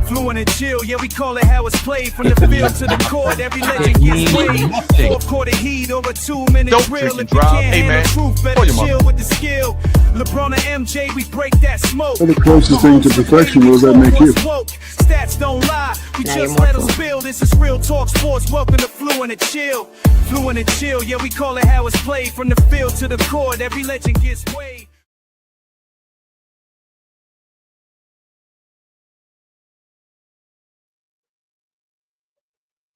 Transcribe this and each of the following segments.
Fluent and chill, yeah, we call it how it's played. From the field to the court, every legend gets weighed. Fourth quarter heat over 2-minute drill. If you can't handle truth, better chill with the skill. LeBron and MJ, we break that smoke. What the closest thing to perfection will that make you? Stats don't lie, we just let us build. This is Real Talk Sports, welcome to Fluent and Chill. Fluent and chill, yeah, we call it how it's played. From the field to the court, every legend gets weighed.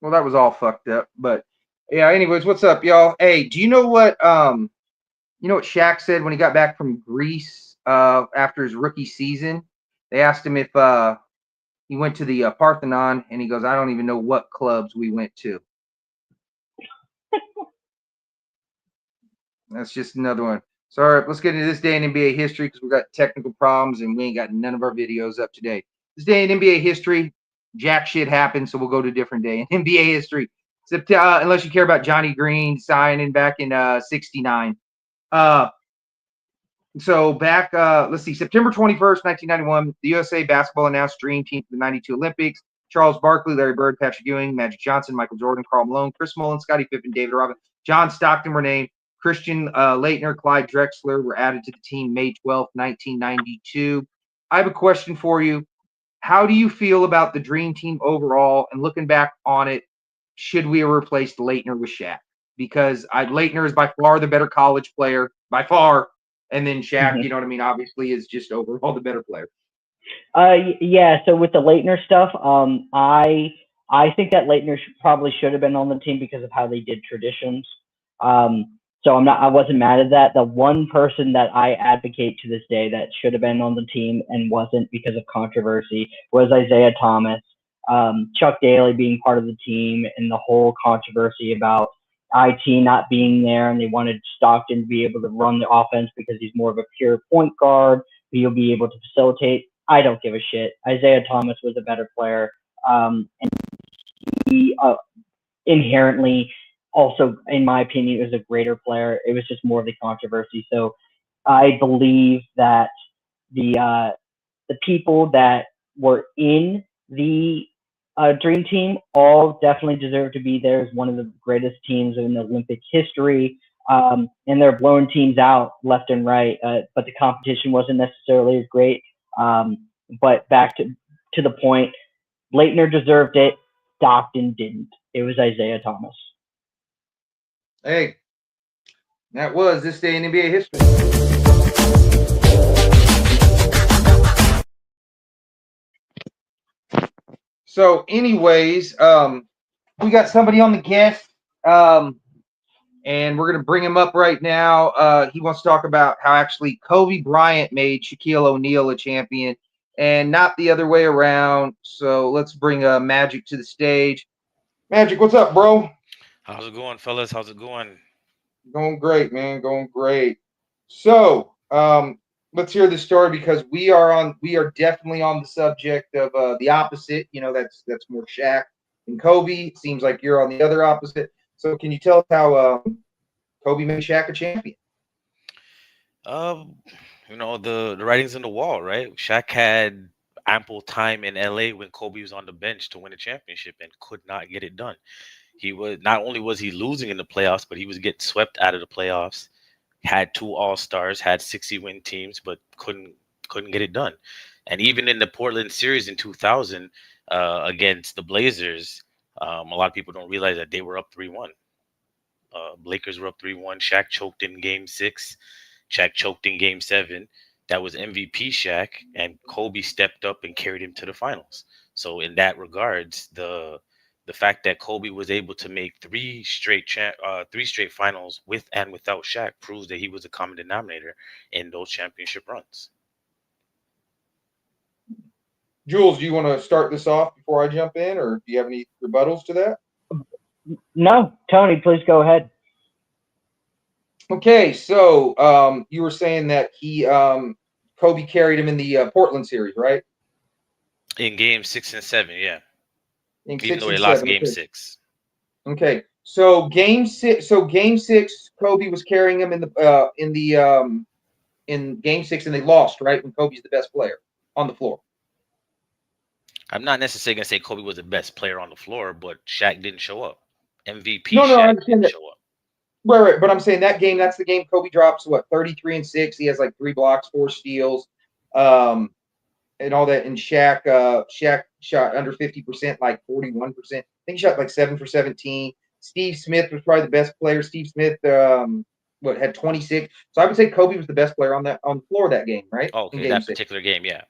Well, that was all fucked up, but yeah. Anyways, what's up, y'all? Hey, do you know what Shaq said when he got back from Greece after his rookie season? They asked him if he went to the Parthenon, and he goes, "I don't even know what clubs we went to." That's just another one. So, all right, let's get into this day in NBA history because we got technical problems and we ain't got none of our videos up today. This day in NBA history, jack shit happened, so we'll go to a different day in NBA history. Unless you care about Johnny Green signing back in '69. So back, let's see, September 21st, 1991, the USA basketball announced Dream Team for the '92 Olympics. Charles Barkley, Larry Bird, Patrick Ewing, Magic Johnson, Michael Jordan, Karl Malone, Chris Mullin, Scottie Pippen, David Robinson, John Stockton were named. Christian Laettner, Clyde Drexler were added to the team May 12, 1992. I have a question for you. How do you feel about the Dream Team overall? And looking back on it, should we have replaced Laettner with Shaq? Because Laettner is by far the better college player, by far. And then Shaq, you know what I mean, obviously is just overall the better player. Yeah, so with the Laettner stuff, I think that Laettner probably should have been on the team because of how they did traditions. So I wasn't mad at that. The one person that I advocate to this day that should have been on the team and wasn't because of controversy was Isaiah Thomas. Chuck Daly being part of the team and the whole controversy about IT not being there, and they wanted Stockton to be able to run the offense because he's more of a pure point guard. He'll be able to facilitate. I don't give a shit. Isaiah Thomas was a better player, and he inherently also, in my opinion, was a greater player. It was just more of the controversy. So I believe that the people that were in the Dream Team all definitely deserve to be there as one of the greatest teams in Olympic history. And they're blowing teams out left and right, but the competition wasn't necessarily as great. But back to the point, Laettner deserved it. Stockton didn't. It was Isaiah Thomas. Hey, that was this day in NBA history. So, anyways, we got somebody on the guest, and we're going to bring him up right now. He wants to talk about how actually Kobe Bryant made Shaquille O'Neal a champion and not the other way around. So, let's bring Magic to the stage. Magic, what's up, bro? How's it going, fellas? How's it going? Going great, man. Going great. So, let's hear the story because we are definitely on the subject of the opposite. You know, that's more Shaq and Kobe. It seems like you're on the other opposite. So, can you tell us how Kobe made Shaq a champion? The writing's on the wall, right? Shaq had ample time in LA when Kobe was on the bench to win a championship and could not get it done. He was not only was he losing in the playoffs, but he was getting swept out of the playoffs. Had 2 All-Stars, had 60-win teams, but couldn't get it done. And even in the Portland series in 2000 against the Blazers, a lot of people don't realize that they were up 3-1. Lakers were up 3-1. Shaq choked in Game 6. Shaq choked in Game 7. That was MVP Shaq, and Kobe stepped up and carried him to the finals. So in that regards, the fact that Kobe was able to make 3 straight finals with and without Shaq proves that he was a common denominator in those championship runs. Jules, do you want to start this off before I jump in, or do you have any rebuttals to that? No, Tony, please go ahead. Okay, so you were saying that Kobe carried him in the Portland series, right? In Game 6 and 7, yeah. Even though they lost Game 6. Okay, so Game 6. Kobe was carrying him in Game 6, and they lost, right? When Kobe's the best player on the floor. I'm not necessarily gonna say Kobe was the best player on the floor, but Shaq didn't show up. MVP No, I Shaq understand didn't that. show up. Right. But I'm saying that game, that's the game Kobe drops, what, 33 and 6. He has like 3 blocks, 4 steals, and all that. And Shaq shot under 50%, like 41%. I think he shot like 7 for 17. Steve Smith was probably the best player. Steve Smith, had 26. So I would say Kobe was the best player on the floor that game, right? Oh, In okay, game that 6. particular game, yeah.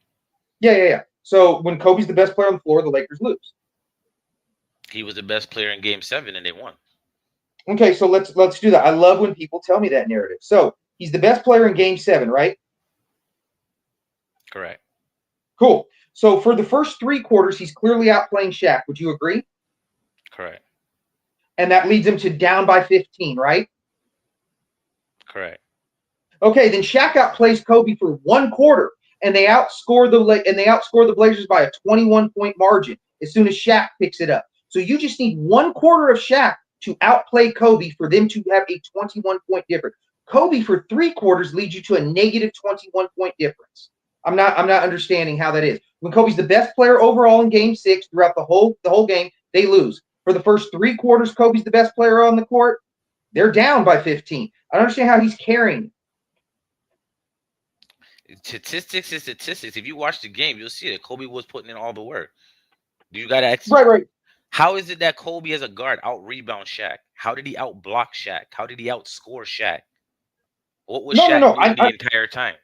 Yeah. So when Kobe's the best player on the floor, the Lakers lose. He was the best player in Game 7, and they won. Okay, so let's do that. I love when people tell me that narrative. So he's the best player in game 7, right? Correct. Cool. So for the first 3 quarters, he's clearly outplaying Shaq. Would you agree? Correct. And that leads him to down by 15, right? Correct. Okay, then Shaq outplays Kobe for 1 quarter, and they outscore the Blazers by a 21-point margin as soon as Shaq picks it up. So you just need 1 quarter of Shaq to outplay Kobe for them to have a 21-point difference. Kobe for 3 quarters leads you to a negative 21-point difference. I'm not understanding how that is. When Kobe's the best player overall in game 6 throughout the whole game, they lose. For the first 3 quarters, Kobe's the best player on the court. They're down by 15. I don't understand how he's carrying. Statistics is statistics. If you watch the game, you'll see that Kobe was putting in all the work. You got to ask. Right. How is it that Kobe as a guard out-rebound Shaq? How did he out-block Shaq? How did he outscore Shaq? What was Shaq doing the entire time?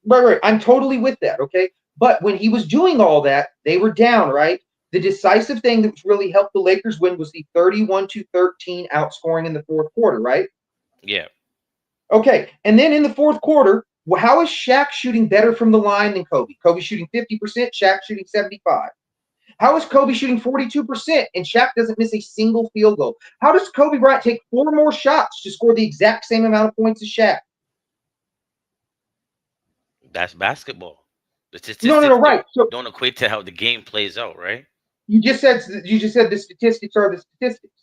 Right. I'm totally with that, okay? But when he was doing all that, they were down, right? The decisive thing that really helped the Lakers win was the 31-13 outscoring in the 4th quarter, right? Yeah. Okay, and then in the 4th quarter, how is Shaq shooting better from the line than Kobe? Kobe's shooting 50%, Shaq shooting 75%. How is Kobe shooting 42% and Shaq doesn't miss a single field goal? How does Kobe Bryant take 4 more shots to score the exact same amount of points as Shaq? That's basketball. The statistics No, right. So don't equate to how the game plays out, right? you just said the statistics are the statistics.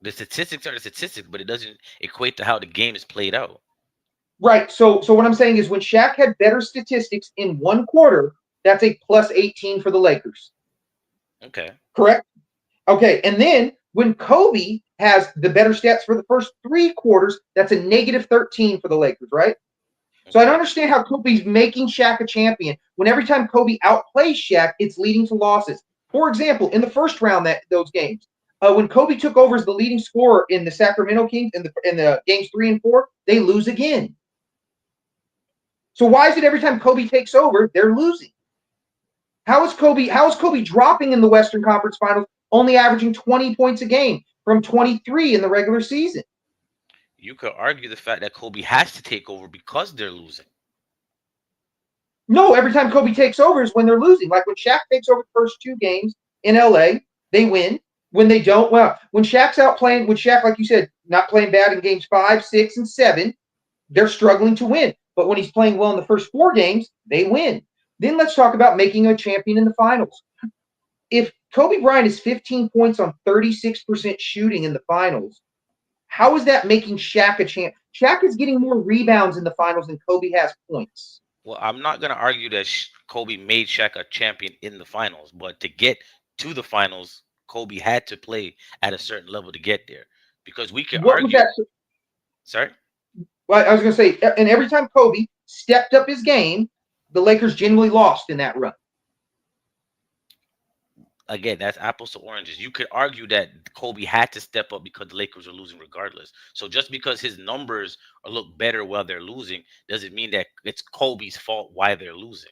The statistics are the statistics, but it doesn't equate to how the game is played out. Right. So what I'm saying is when Shaq had better statistics in 1 quarter, that's a plus 18 for the Lakers. Okay. Correct? Okay. And then when Kobe has the better stats for the first 3 quarters, that's a negative 13 for the Lakers, right? Okay. So I don't understand how Kobe's making Shaq a champion when every time Kobe outplays Shaq, it's leading to losses. For example, in the first round those games, when Kobe took over as the leading scorer in the Sacramento Kings in the games 3 and 4, they lose again. So why is it every time Kobe takes over, they're losing? How is Kobe dropping in the Western Conference Finals, only averaging 20 points a game from 23 in the regular season? You could argue the fact that Kobe has to take over because they're losing. No, every time Kobe takes over is when they're losing. Like when Shaq takes over the first 2 games in LA, they win. When they don't, when Shaq's like you said, not playing bad in games 5, 6, and 7, they're struggling to win. But when he's playing well in the first 4 games, they win. Then let's talk about making him a champion in the finals. If Kobe Bryant is 15 points on 36% shooting in the finals, how is that making Shaq a champ? Shaq is getting more rebounds in the finals than Kobe has points. Well, I'm not going to argue that Kobe made Shaq a champion in the finals, but to get to the finals, Kobe had to play at a certain level to get there. Because we can argue. Sorry? Well, I was going to say, and every time Kobe stepped up his game, the Lakers generally lost in that run. Again, that's apples to oranges. You could argue that Kobe had to step up because the Lakers are losing regardless. So just because his numbers look better while they're losing doesn't mean that it's Kobe's fault why they're losing.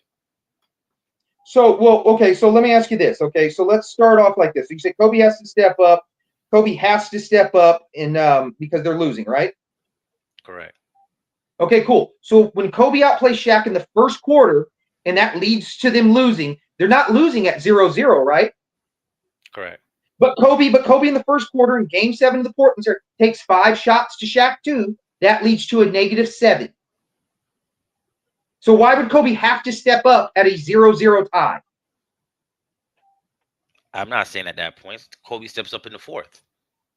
So, okay, so let me ask you this. Okay, so let's start off like this. So you say Kobe has to step up. Kobe has to step up because they're losing, right? Correct. Okay, cool. So when Kobe outplays Shaq in the first quarter, and that leads to them losing, they're not losing at 0-0, right? Correct. But Kobe in the first quarter in Game 7 of the Portland series takes 5 shots to Shaq 2. That leads to a -7. So why would Kobe have to step up at a 0-0 tie? I'm not saying at that point. Kobe steps up in the 4th.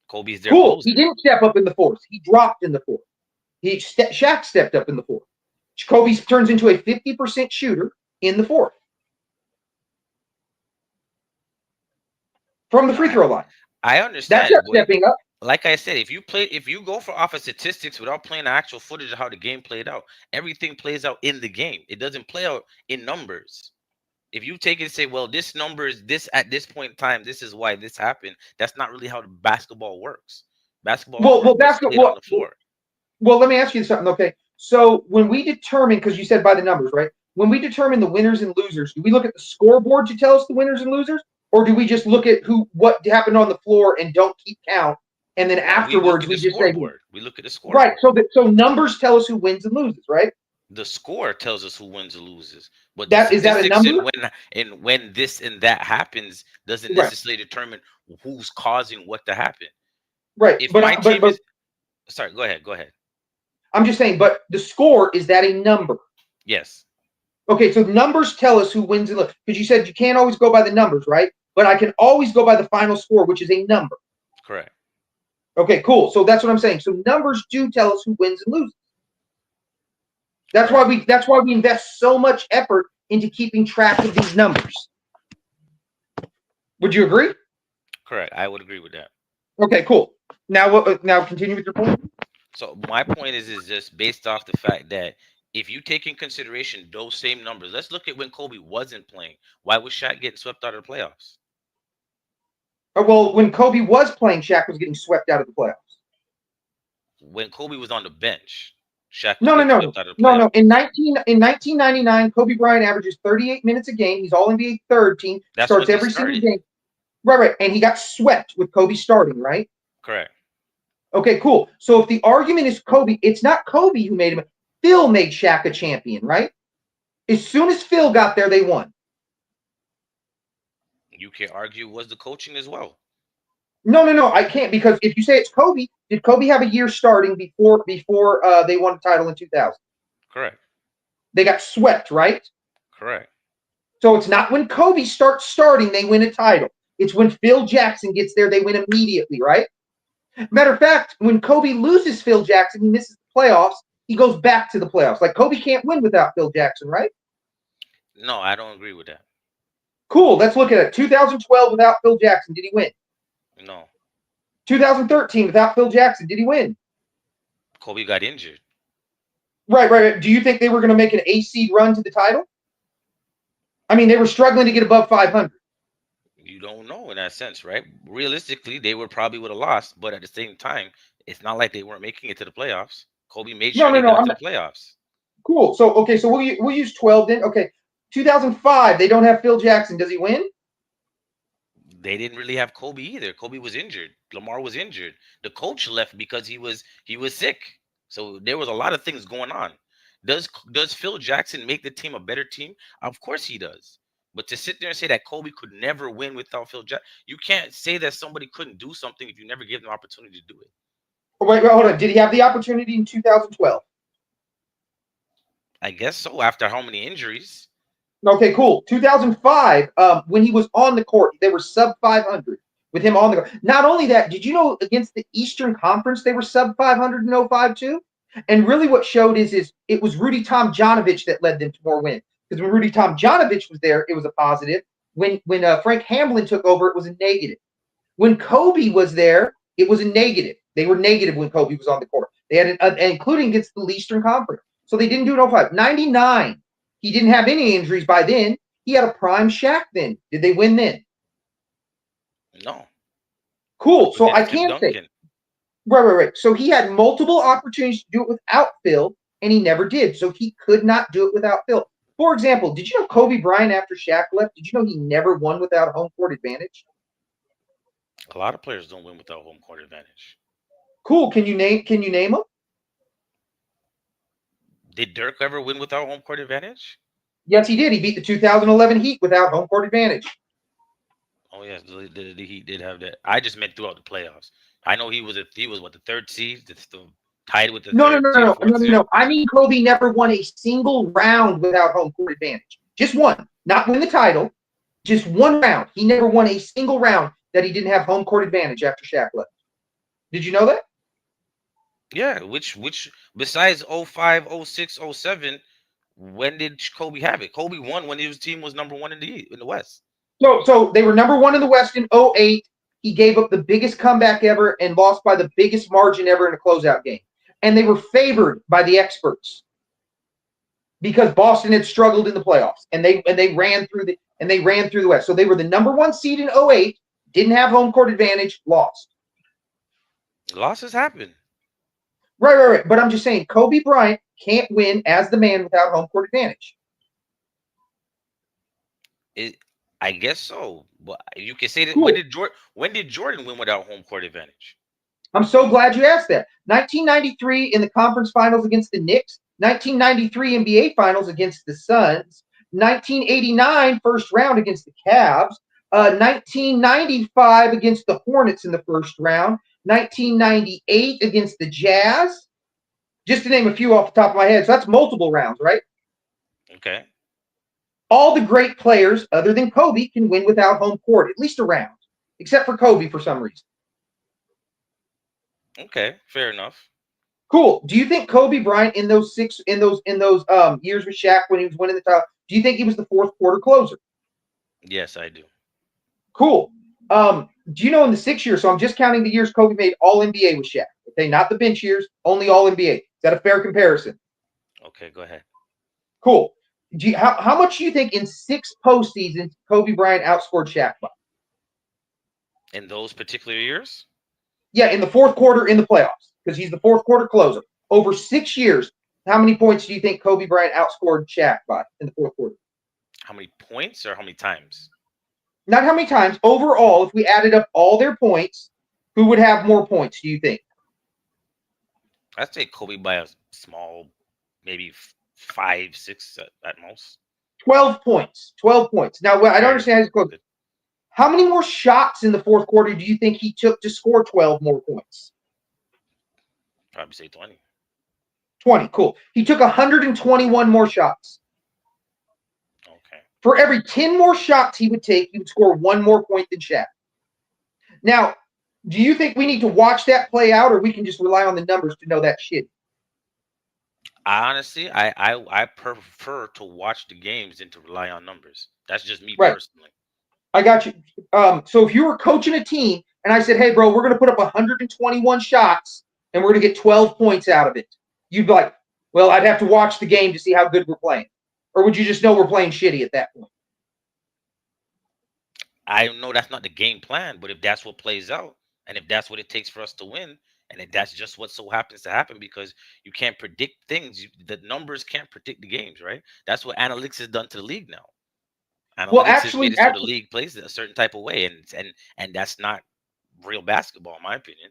Kobe's there. Cool. He didn't step up in the 4th. He dropped in the 4th. Shaq stepped up in the 4th. Kobe turns into a 50% shooter in the 4th. from the free throw line. I understand. That's stepping up. Like I said, if you go for off of statistics without playing the actual footage of how the game played out, everything plays out in the game. It doesn't play out in numbers. If you take it and say, well, this number is this at this point in time, this is why this happened. That's not really how the basketball works. Basketball played on the floor. Well, let me ask you something. Okay, so when we determine, because you said by the numbers, right? When we determine the winners and losers, do we look at the scoreboard to tell us the winners and losers, or do we just look at what happened on the floor and don't keep count, and then afterwards we just say we look at the scoreboard. Right. So numbers tell us who wins and loses, right? The score tells us who wins or loses, but is that a number? And when this and that happens doesn't necessarily determine who's causing what to happen. Right. If my team is sorry, go ahead. I'm just saying, but the score, is that a number? Yes. Okay, so numbers tell us who wins and loses, because you said you can't always go by the numbers, right? But I can always go by the final score, which is a number. Correct. Okay, cool. So that's what I'm saying. So numbers do tell us who wins and loses. That's why we invest so much effort into keeping track of these numbers. Would you agree? Correct. I would agree with that. Okay, cool. Now continue with your point. So my point is just based off the fact that if you take in consideration those same numbers, let's look at when Kobe wasn't playing. Why was Shaq getting swept out of the playoffs? Well, when Kobe was playing, Shaq was getting swept out of the playoffs. When Kobe was on the bench, Shaq was no. swept out of the playoffs. In 1999, Kobe Bryant averages 38 minutes a game. He's All-NBA third team. Starts every single game. Right. And he got swept with Kobe starting, right? Correct. Okay, cool. So if the argument is Kobe, it's not Kobe who made him. Phil made Shaq a champion, right? As soon as Phil got there, they won. You can argue was the coaching as well. No, I can't, because if you say it's Kobe, did Kobe have a year starting before they won the title in 2000? Correct. They got swept, right? Correct. So it's not when Kobe starts starting they win a title. It's when Phil Jackson gets there they win immediately, right? Matter of fact, when Kobe loses Phil Jackson, he misses the playoffs. He goes back to the playoffs. Like, Kobe can't win without Phil Jackson, right? No, I don't agree with that. Cool. Let's look at it. 2012 without Phil Jackson, did he win? No. 2013 without Phil Jackson, did he win? Kobe got injured. Right. Do you think they were going to make an A-seed run to the title? I mean, they were struggling to get above 500. You don't know in that sense, right? Realistically, they would probably would have lost, but at the same time, it's not like they weren't making it to the playoffs. Kobe made sure they got to the playoffs. Cool. So we'll use 12 then. Okay, 2005, they don't have Phil Jackson. Does he win? They didn't really have Kobe either. Kobe was injured. Lamar was injured. The coach left because he was sick. So there was a lot of things going on. Does Phil Jackson make the team a better team? Of course he does. But to sit there and say that Kobe could never win without Phil Jackson, you can't say that somebody couldn't do something if you never give them the opportunity to do it. Wait, hold on. Did he have the opportunity in 2012? I guess so, after how many injuries? Okay, cool. 2005, when he was on the court, they were sub 500 with him on the court. Not only that, did you know against the Eastern Conference, they were sub 500 in 05 too? And really what showed is it was Rudy Tomjanovich that led them to more wins. Because when Rudy Tomjanovich was there, it was a positive. When Frank Hamblin took over, it was a negative. When Kobe was there, it was a negative. They were negative when Kobe was on the court. They had including against the Eastern Conference. So they didn't do it 05. 99, he didn't have any injuries by then. He had a prime Shaq then. Did they win then? No. Cool. So I can't say. Right. So he had multiple opportunities to do it without Phil, and he never did. So he could not do it without Phil. For example, did you know Kobe Bryant, after Shaq left, did you know he never won without home court advantage? A lot of players don't win without home court advantage. Cool. Can you name them? Did Dirk ever win without home court advantage? Yes, he did. He beat the 2011 Heat without home court advantage. Oh yes, the Heat did have that. I just meant throughout the playoffs. I know he was what, the third seed, tied with the No. I mean, Kobe never won a single round without home court advantage. Just one. Not win the title. Just one round. He never won a single round that he didn't have home court advantage after Shaq left. Did you know that? Yeah, which besides 05, 06, 07, when did Kobe have it? Kobe won when his team was number one in the West. So they were number one in the West in 08. He gave up the biggest comeback ever and lost by the biggest margin ever in a closeout game. And they were favored by the experts because Boston had struggled in the playoffs, and they ran through the West. So they were the number one seed in 08, didn't have home court advantage, lost. Losses happen. Right. But I'm just saying, Kobe Bryant can't win as the man without home court advantage. I guess so. But you can say that. Cool. When did Jordan win without home court advantage? I'm so glad you asked that. 1993 in the conference finals against the Knicks. 1993 NBA finals against the Suns. 1989 first round against the Cavs. 1995 against the Hornets in the first round. 1998 against the Jazz. Just to name a few off the top of my head. So that's multiple rounds, right? Okay. All the great players, other than Kobe, can win without home court, at least a round, except for Kobe for some reason. Okay, fair enough. Cool. Do you think Kobe Bryant in those years with Shaq when he was winning the title, do you think he was the fourth quarter closer? Yes, I do. Cool. Do you know in the 6 years, so I'm just counting the years Kobe made all NBA with Shaq, okay, not the bench years, only all NBA. Is that a fair comparison? Okay, go ahead. Cool. How much do you think in 6 postseasons Kobe Bryant outscored Shaq by? In those particular years? Yeah, in the fourth quarter in the playoffs, because he's the fourth quarter closer. Over 6 years, how many points do you think Kobe Bryant outscored Shaq by in the fourth quarter? How many points or how many times? Not how many times. Overall, if we added up all their points, who would have more points, do you think? I'd say Kobe by a small, maybe 5, 6 at most. 12 points. 12 points. Now, I don't understand how he's close. How many more shots in the fourth quarter do you think he took to score 12 more points? Probably say 20. 20. Cool. He took 121 more shots. Okay. For every 10 more shots he would take, he would score 1 more point than Shaq. Now, do you think we need to watch that play out, or we can just rely on the numbers to know that shit? Honestly, I prefer to watch the games than to rely on numbers. That's just me Right. personally. I got you. So if you were coaching a team and I said, hey, bro, we're going to put up 121 shots and we're going to get 12 points out of it, you'd be like, well, I'd have to watch the game to see how good we're playing. Or would you just know we're playing shitty at that point? I know that's not the game plan, but if that's what plays out, and if that's what it takes for us to win, and if that's just what so happens to happen, because you can't predict things, the numbers can't predict the games, right? That's what analytics has done to the league now. Analytics has made it so the league plays a certain type of way, and that's not real basketball, in my opinion.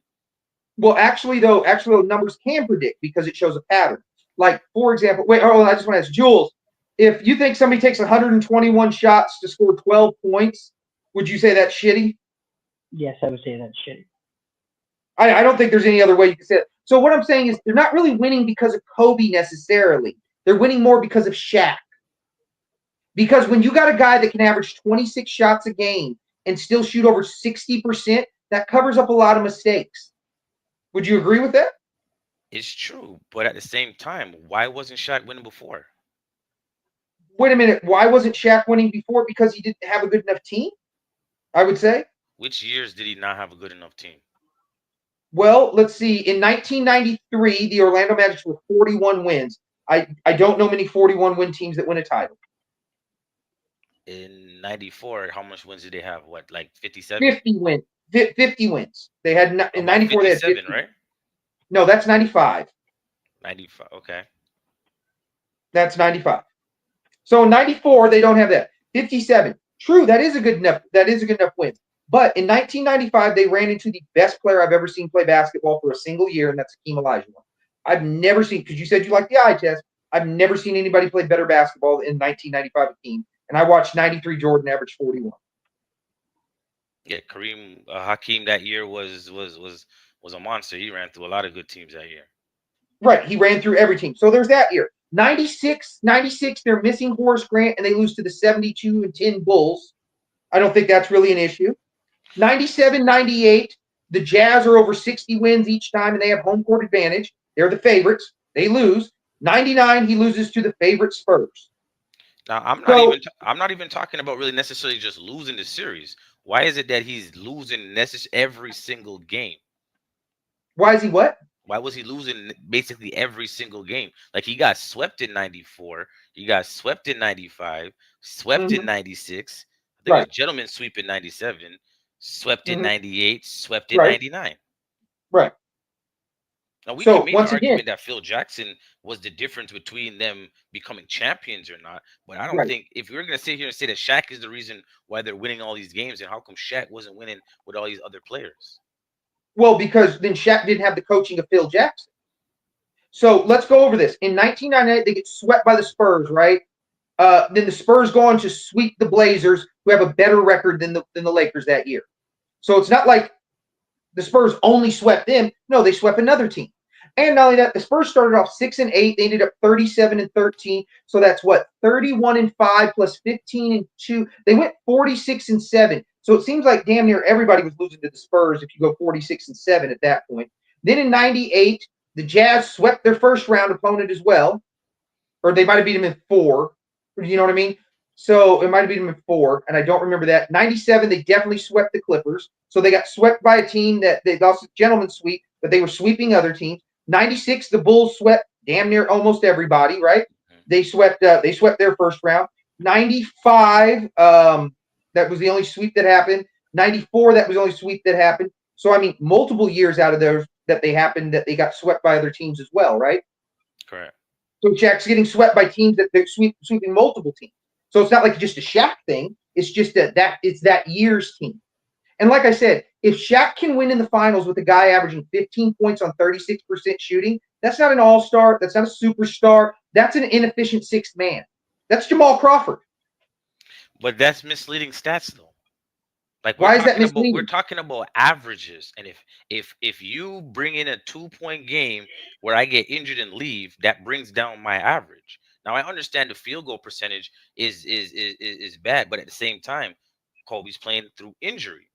Well, actually, numbers can predict because it shows a pattern. Like, for example, I just want to ask Jules, if you think somebody takes 121 shots to score 12 points, would you say that's shitty? Yes, I would say that's shitty. I don't think there's any other way you can say it. So what I'm saying is they're not really winning because of Kobe necessarily. They're winning more because of Shaq. Because when you got a guy that can average 26 shots a game and still shoot over 60%, that covers up a lot of mistakes. Would you agree with that? It's true, but at the same time, why wasn't Shaq winning before? Wait a minute. Why wasn't Shaq winning before? Because he didn't have a good enough team, I would say. Which years did he not have a good enough team? Well, let's see. In 1993, the Orlando Magic were 41 wins. I don't know many 41-win teams that win a title. In 94, how much wins did they have? What, like 57? 50 wins. 50 wins. They had in 94. They had 50. Right? No, that's 95. 95. Okay. That's 95. So in 94, they don't have that. 57. True, that is a good enough win. But in 1995, they ran into the best player I've ever seen play basketball for a single year, and that's Hakeem Olajuwon. I've never seen, because you said you like the eye test, I've never seen anybody play better basketball in 1995 Hakeem, and I watched 93 Jordan average 41. Yeah, Hakeem that year was a monster. He ran through a lot of good teams that year. Right, he ran through every team. So there's that year. 96, they're missing Horace Grant, and they lose to the 72-10 Bulls. I don't think that's really an issue. 97, 98, the Jazz are over 60 wins each time, and they have home court advantage. They're the favorites. They lose. 99, he loses to the favorite Spurs. Now, So I'm not even talking about really necessarily just losing the series. Why is it that he's losing every single game? why is he what? Why was he losing basically every single game? Like he got swept in 94, he got swept in 95, swept in Hmm. 96. I think it was Right. gentleman sweep in 97, swept in Hmm. 98, swept in Right. 99. Right. Now we can So make the once again, argument that Phil Jackson was the difference between them becoming champions or not, but I don't right. think if we're gonna sit here and say that Shaq is the reason why they're winning all these games, then how come Shaq wasn't winning with all these other players? Well, because then Shaq didn't have the coaching of Phil Jackson. So let's go over this. In 1998, they get swept by the Spurs, right? Then the Spurs go on to sweep the Blazers, who have a better record than the Lakers that year. So it's not like the Spurs only swept them. No, they swept another team. And not only that, the Spurs started off 6-8. They ended up 37-13. So that's what 31-5 plus 15-2. They went 46-7. So it seems like damn near everybody was losing to the Spurs if you go 46-7 at that point. Then in '98, the Jazz swept their first round opponent as well, or they might have beat them in 4. You know what I mean? So it might have beat them in 4, and I don't remember that. '97, they definitely swept the Clippers. So they got swept by a team that they lost a gentleman's sweep, but they were sweeping other teams. '96, the Bulls swept damn near almost everybody, right? Mhm. They swept their first round. '95, that was the only sweep that happened. '94, that was the only sweep that happened. So I mean, multiple years out of those that they happened that they got swept by other teams as well, right? Correct. So Shaq's getting swept by teams that they're sweeping multiple teams. So it's not like just a Shaq thing. It's just that it's that year's team. And like I said, if Shaq can win in the finals with a guy averaging 15 points on 36% shooting, that's not an all-star. That's not a superstar. That's an inefficient sixth man. That's Jamal Crawford. But that's misleading stats though. Like Why is that we're misleading? talking about averages, and if you bring in a 2 point game where I get injured and leave, that brings down my average. Now I understand the field goal percentage is bad, but at the same time, Kobe's playing through injury.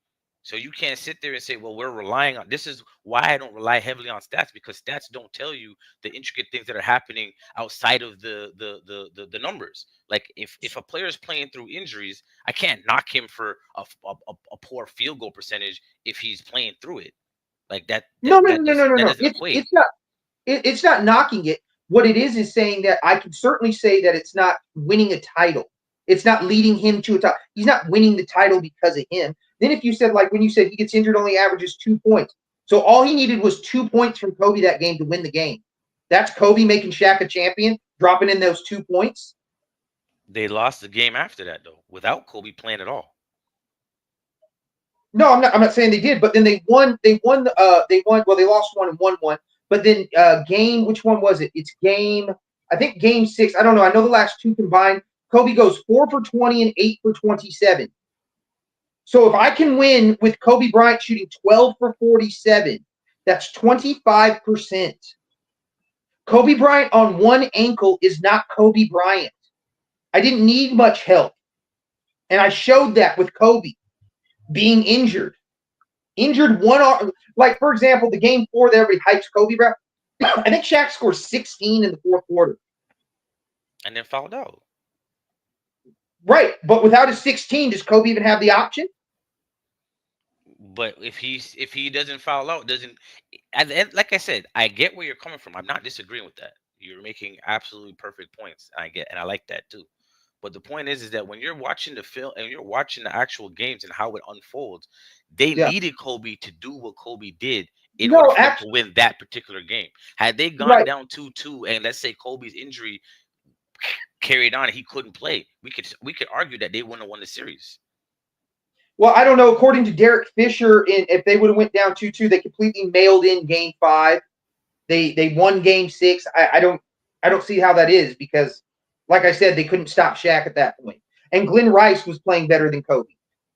So you can't sit there and say, well, we're relying on this. Is why I don't rely heavily on stats, because stats don't tell you the intricate things that are happening outside of the numbers. Like if a player is playing through injuries, I can't knock him for a poor field goal percentage if he's playing through it. Like No, no, no, no, no, no, that no. doesn't equate. It's not knocking it. What it is saying that I can certainly say that it's not winning a title. It's not leading him to a title. He's not winning the title because of him. Then if you said, like when you said he gets injured, only averages 2 points. So all he needed was 2 points from Kobe that game to win the game. That's Kobe making Shaq a champion, dropping in those 2 points. They lost the game after that though, without Kobe playing at all. No, I'm not saying they did, but then they won. They won. Well, they lost one and won one. But then game, which one was it? It's game. I think game 6. I don't know. I know the last 2 combined. Kobe goes 4 for 20 and 8 for 27. So if I can win with Kobe Bryant shooting 12 for 47, that's 25%. Kobe Bryant on one ankle is not Kobe Bryant. I didn't need much help, and I showed that with Kobe being injured. Injured one arm, like for example, the game 4 that everybody hypes Kobe Bryant. I think Shaq scores 16 in the 4th quarter. And then fouled out. Right, but without his 16, does Kobe even have the option? But if he doesn't foul out, doesn't at the end, like I said, I get where you're coming from. I'm not disagreeing with that. You're making absolutely perfect points. And I like that too. But the point is that when you're watching the film and you're watching the actual games and how it unfolds, they Yeah. needed Kobe to do what Kobe did in order No, for them to actually, win that particular game. Had they gone right. down 2-2 and let's say Kobe's injury carried on and he couldn't play, we could argue that they wouldn't have won the series. Well, I don't know. According to Derek Fisher, if they would have went down 2-2, they completely mailed in game 5. They won game 6. I don't see how that is because, like I said, they couldn't stop Shaq at that point. And Glenn Rice was playing better than Kobe.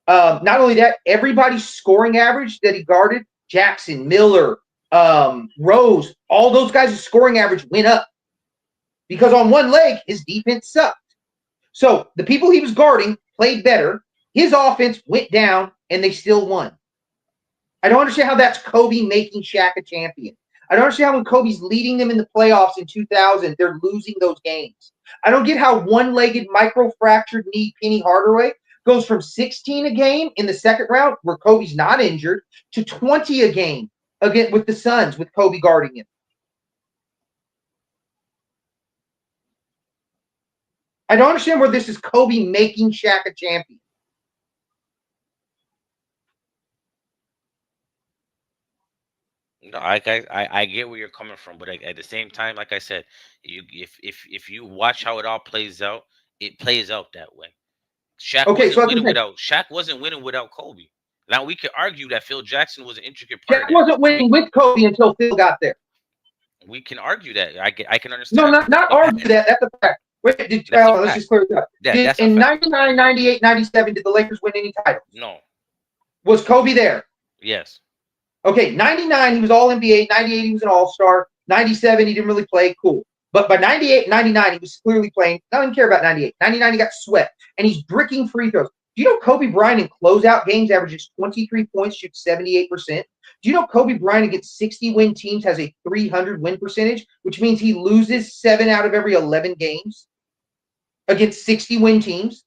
Not only that, everybody's scoring average that he guarded, Jackson, Miller, Rose, all those guys' scoring average went up because on one leg, his defense sucked. So the people he was guarding played better. His offense went down, and they still won. I don't understand how that's Kobe making Shaq a champion. I don't understand how when Kobe's leading them in the playoffs in 2000, they're losing those games. I don't get how one-legged micro-fractured knee Penny Hardaway goes from 16 a game in the second round, where Kobe's not injured, to 20 a game again with the Suns with Kobe guarding him. I don't understand where this is Kobe making Shaq a champion. No, I get where you're coming from, but at the same time, like I said, if you watch how it all plays out, it plays out that way. Okay, so Shaq wasn't winning without Kobe. Now we could argue that Phil Jackson was an intricate part Shaq of that. wasn't winning with Kobe until Phil got there. We can argue that. I can understand. No, not argue that. That's a fact. Wait, let's just clear it up. In 99, 98, 97, did the Lakers win any titles? No. Was Kobe there? Yes. Okay, 99, he was all NBA. 98, he was an all-star. 97, he didn't really play. Cool. But by 98, 99, he was clearly playing. I don't care about 98. 99, he got swept, and he's bricking free throws. Do you know Kobe Bryant in closeout games averages 23 points, shoots 78%? Do you know Kobe Bryant against 60-win teams has a 300 win percentage, which means he loses 7 out of every 11 games against 60-win teams?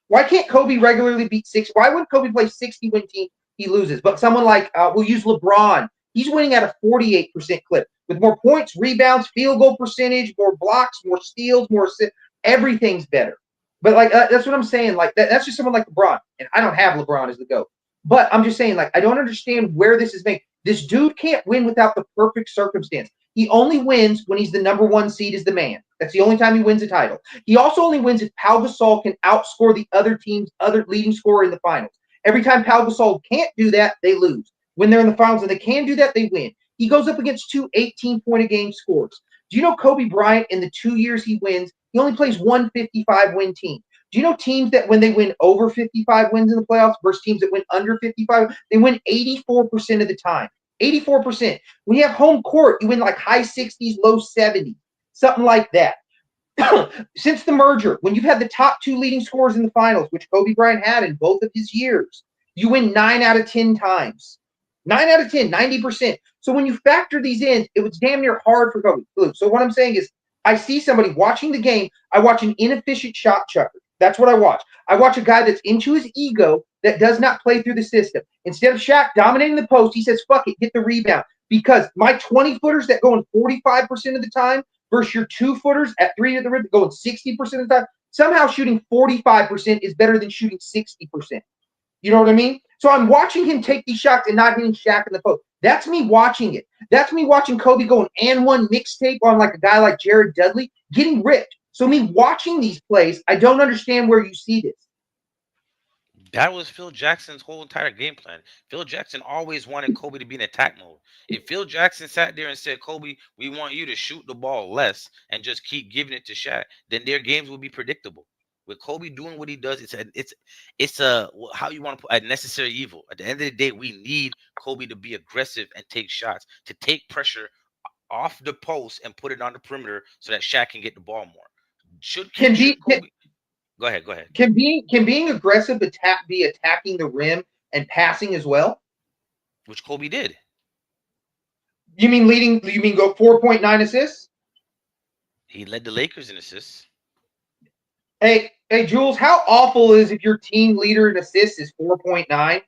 Why can't Kobe regularly beat 6? Why wouldn't Kobe play 60-win team? He loses. But someone like, we'll use LeBron. He's winning at a 48% clip with more points, rebounds, field goal percentage, more blocks, more steals, more assists. Everything's better. But like that's what I'm saying. Like that's just someone like LeBron, and I don't have LeBron as the GOAT. But I'm just saying, like, I don't understand where this is made. This dude can't win without the perfect circumstance. He only wins when he's the number 1 seed as the man. That's the only time he wins a title. He also only wins if Pau Gasol can outscore the other team's other leading scorer in the finals. Every time Pau Gasol can't do that, they lose. When they're in the finals and they can do that, they win. He goes up against 2 18-point-a-game scores. Do you know Kobe Bryant, in the 2 years he wins, he only plays 1 55-win team? Do you know teams that when they win over 55 wins in the playoffs versus teams that win under 55, they win 84% of the time? 84%. When you have home court, you win like high 60s, low 70s, something like that. Since the merger, when you've had the top 2 leading scorers in the finals, which Kobe Bryant had in both of his years, you win 9 out of 10 times. 9 out of 10, 90%. So when you factor these in, it was damn near hard for Kobe. So what I'm saying is, I see somebody watching the game. I watch an inefficient shot chucker. That's what I watch. I watch a guy that's into his ego that does not play through the system. Instead of Shaq dominating the post, he says, fuck it, get the rebound. Because my 20-footers that go in 45% of the time versus your 2-footers at 3 at the rim going 60% of the time, somehow shooting 45% is better than shooting 60%. You know what I mean? So I'm watching him take these shots and not hitting Shaq in the post. That's me watching it. That's me watching Kobe go an and one mixtape on like a guy like Jared Dudley getting ripped. So me watching these plays, I don't understand where you see this. That was Phil Jackson's whole entire game plan. Phil Jackson always wanted Kobe to be in attack mode. If Phil Jackson sat there and said, Kobe, we want you to shoot the ball less and just keep giving it to Shaq, then their games will be predictable. With Kobe doing what he does, it's a how you want to put a necessary evil. At the end of the day, we need Kobe to be aggressive and take shots, to take pressure off the post and put it on the perimeter so that Shaq can get the ball more. Should Kobe? Go ahead. Can being aggressive be attacking the rim and passing as well? Which Kobe did. You mean go 4.9 assists? He led the Lakers in assists. Hey, Jules, how awful is if your team leader in assists is 4.9? It's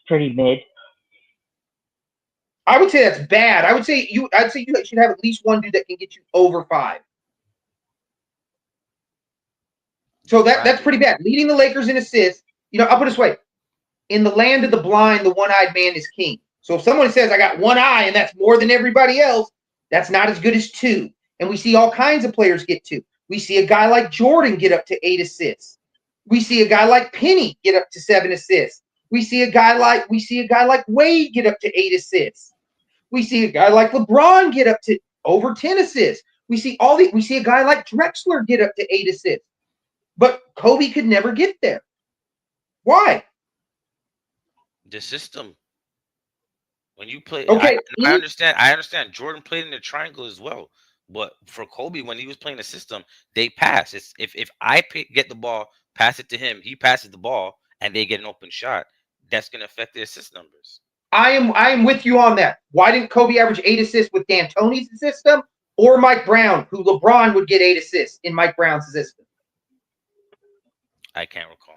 pretty mid. I would say that's bad. I'd say you should have at least one dude that can get you over 5. So that's pretty bad. Leading the Lakers in assists, I'll put it this way. In the land of the blind, the one-eyed man is king. So if someone says, I got one eye and that's more than everybody else, that's not as good as 2. And we see all kinds of players get 2. We see a guy like Jordan get up to 8 assists. We see a guy like Penny get up to 7 assists. We see a guy like Wade get up to 8 assists. We see a guy like LeBron get up to over 10 assists. We see a guy like Drexler get up to 8 assists. But Kobe could never get there. Why? The system. When you play, okay, I understand. Jordan played in the triangle as well. But for Kobe, when he was playing the system, they pass. It's if I get the ball, pass it to him, he passes the ball, and they get an open shot. That's going to affect their assist numbers. I am with you on that. Why didn't Kobe average 8 assists with D'Antoni's system or Mike Brown, who LeBron would get 8 assists in Mike Brown's system? I can't recall.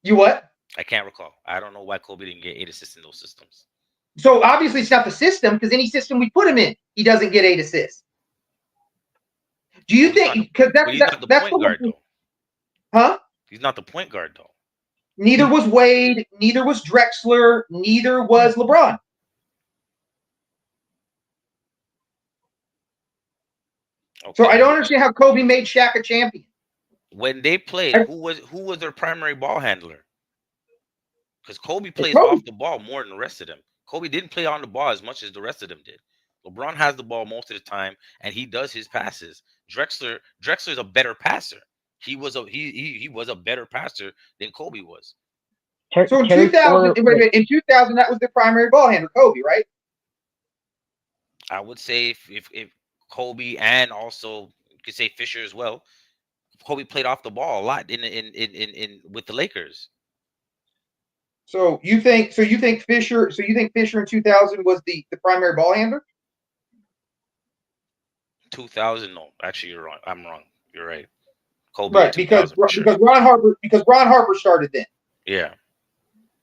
You what? I can't recall. I don't know why Kobe didn't get 8 assists in those systems. So obviously it's not the system, because any system we put him in, he doesn't get 8 assists. Do you think? Because he's not the point guard though. Huh? He's not the point guard though. Neither was Wade. Neither was Drexler. Neither was LeBron. Okay. So I don't understand how Kobe made Shaq a champion. When they played, who was their primary ball handler? Because Kobe plays off the ball more than the rest of them. Kobe didn't play on the ball as much as the rest of them did. LeBron has the ball most of the time, and he does his passes. Drexler's a better passer. He was a better passer than Kobe was. So in 2000, that was the primary ball handler, Kobe, right? I would say if Kobe, and also you could say Fisher as well. Kobe played off the ball a lot in with the Lakers. So you think Fisher in 2000 was the primary ball handler? 2000, no. Actually, you're wrong. I'm wrong. You're right. Kobe, right, because Ron Harper started then. Yeah.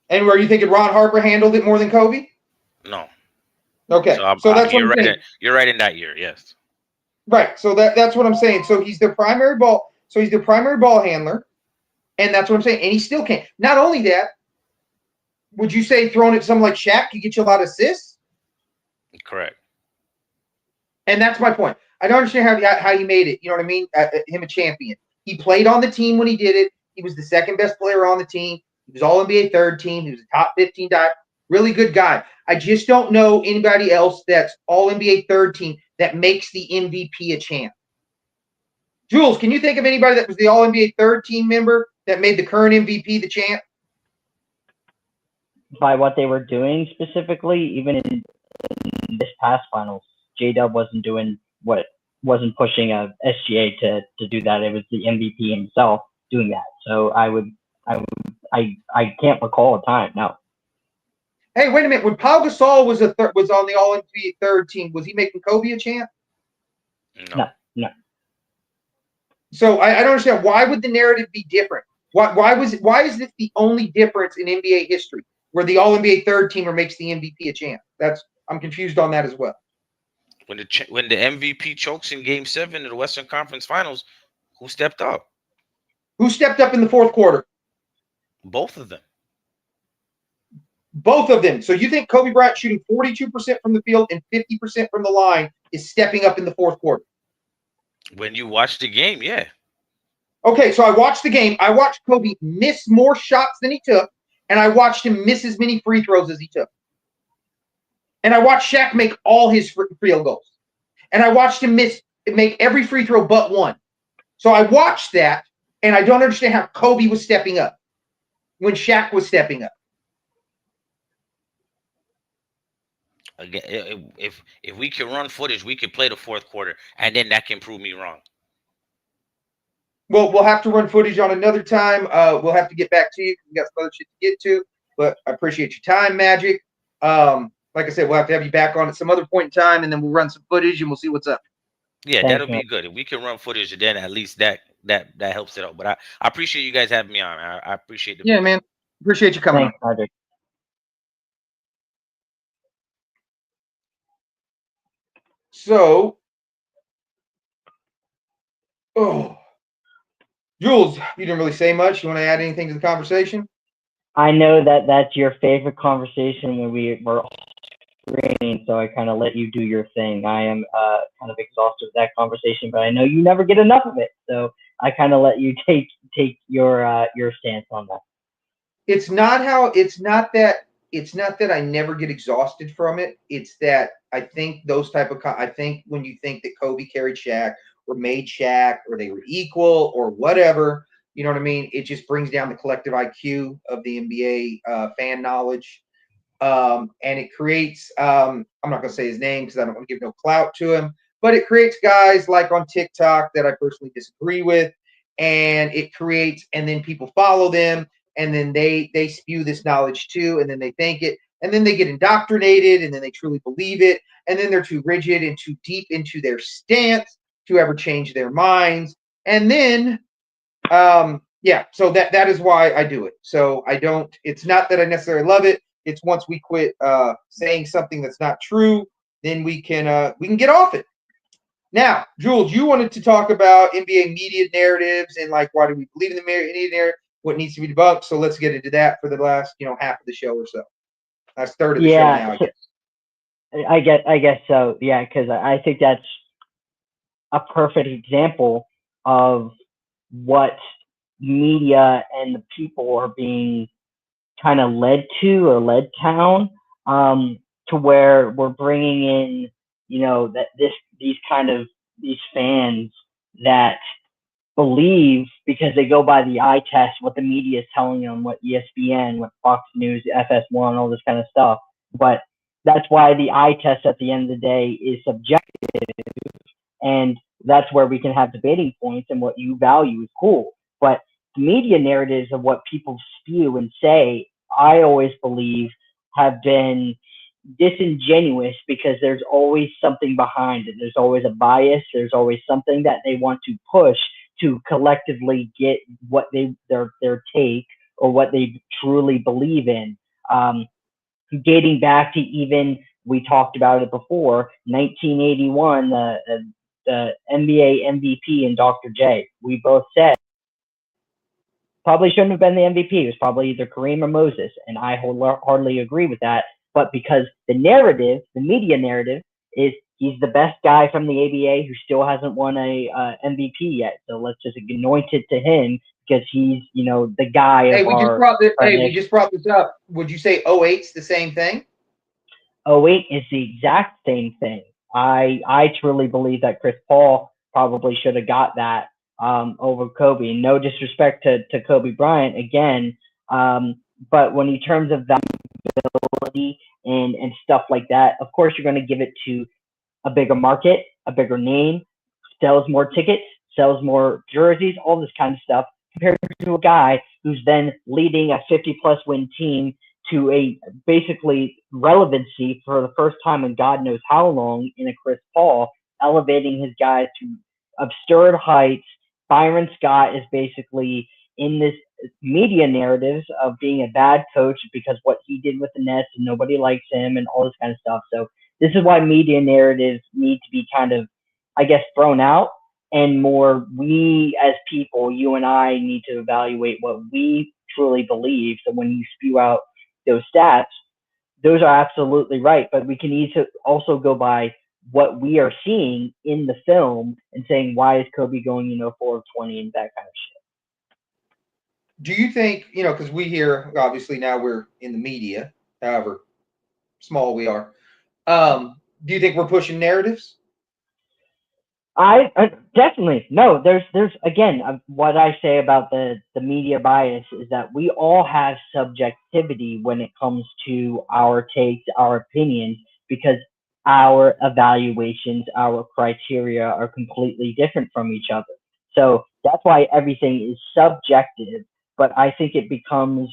And were you thinking Ron Harper handled it more than Kobe? No. Okay. So that's what I'm saying. You're right in that year, yes. Right. So that's what I'm saying. So he's their primary ball. So he's their primary ball handler, and that's what I'm saying. And he still can't. Not only that, would you say throwing it someone like Shaq could get you a lot of assists? Correct. And that's my point. I don't understand how he made it. You know what I mean? Him a champion. He played on the team when he did it. He was the second best player on the team. He was all NBA third team. He was a top 15 guy. Really good guy. I just don't know anybody else that's all NBA third team that makes the MVP a champ. Jules, can you think of anybody that was the all NBA third team member that made the current MVP the champ? By what they were doing specifically, even in this past finals, J-Dub wasn't wasn't pushing a SGA to do that. It was the MVP himself doing that. So I can't recall a time. No. Hey, wait a minute. When Pau Gasol was on the All NBA third team, was he making Kobe a champ? No. So I don't understand. Why would the narrative be different? Why is this the only difference in NBA history where the All NBA third teamer makes the MVP a champ? I'm confused on that as well. When the MVP chokes in Game 7 of the Western Conference Finals, who stepped up? Who stepped up in the fourth quarter? Both of them. Both of them. So you think Kobe Bryant shooting 42% from the field and 50% from the line is stepping up in the fourth quarter? When you watch the game, yeah. Okay, so I watched the game. I watched Kobe miss more shots than he took, and I watched him miss as many free throws as he took. And I watched Shaq make all his field goals. And I watched him make every free throw but one. So I watched that, and I don't understand how Kobe was stepping up when Shaq was stepping up. Again, if we can run footage, we can play the fourth quarter, and then that can prove me wrong. Well, we'll have to run footage on another time. We'll have to get back to you because we got some other shit to get to. But I appreciate your time, Magic. Like I said, we'll have to have you back on at some other point in time, and then we'll run some footage and we'll see what's up. Yeah, that'll be good. If we can run footage, then at least that helps it out. But I appreciate you guys having me on. I appreciate the man. Appreciate you coming Thanks, Magic. So, Jules, you didn't really say much. You want to add anything to the conversation? I know that that's your favorite conversation when we were screening, so I kind of let you do your thing. I am kind of exhausted with that conversation, but I know you never get enough of it, so I kind of let you take your stance on that. It's not that I never get exhausted from it. It's that I think I think when you think that Kobe carried Shaq or made Shaq or they were equal or whatever, you know what I mean? It just brings down the collective IQ of the NBA fan knowledge. And it creates, I'm not going to say his name because I don't want to give no clout to him, but it creates guys like on TikTok that I personally disagree with. And and then people follow them. And then they spew this knowledge too, and then they think it, and then they get indoctrinated, and then they truly believe it, and then they're too rigid and too deep into their stance to ever change their minds. And then, yeah, so that is why I do it. So I don't. It's not that I necessarily love it. It's once we quit saying something that's not true, then we can get off it. Now, Jules, you wanted to talk about NBA media narratives and like why do we believe in the media narrative, what needs to be debunked. So let's get into that for the last half of the show or so. That's third of the show now, I guess. I guess so. Yeah, because I think that's a perfect example of what media and the people are being kind of led to or led down, to where we're bringing in, that these fans that believe because they go by the eye test, what the media is telling them, what ESPN, what Fox News, FS1, all this kind of stuff. But that's why the eye test at the end of the day is subjective, and that's where we can have debating points, and what you value is cool. But the media narratives of what people spew and say, I always believe, have been disingenuous because there's always something behind it. There's always a bias. There's always something that they want to push to collectively get what their take or what they truly believe in. Dating back to even, we talked about it before, 1981, the NBA MVP and Dr. J. We both said probably shouldn't have been the MVP. It was probably either Kareem or Moses, and I hardly agree with that. But because the narrative, the media narrative, is he's the best guy from the ABA who still hasn't won a MVP yet, so let's just anoint it to him because he's the guy. Hey, we just brought this up. Would you say 08's the same thing? 08 is the exact same thing. I truly believe that Chris Paul probably should have got that over Kobe. No disrespect to Kobe Bryant again, but when in terms of valuability and stuff like that, of course you're going to give it to a bigger market, a bigger name, sells more tickets, sells more jerseys, all this kind of stuff, compared to a guy who's then leading a 50-plus win team to a basically relevancy for the first time in God knows how long in a Chris Paul, elevating his guys to absurd heights. Byron Scott is basically in this media narratives of being a bad coach because what he did with the Nets and nobody likes him and all this kind of stuff. So this is why media narratives need to be kind of, I guess, thrown out, and more we as people, you and I, need to evaluate what we truly believe. So when you spew out those stats, those are absolutely right, but we can also go by what we are seeing in the film and saying, why is Kobe going 4 of 20 and that kind of shit. Do you think, because we hear, obviously now we're in the media, however small we are, do you think we're pushing narratives? I definitely no. There's again, what I say about the media bias is that we all have subjectivity when it comes to our takes, our opinions, because our evaluations, our criteria are completely different from each other. So that's why everything is subjective. But I think it becomes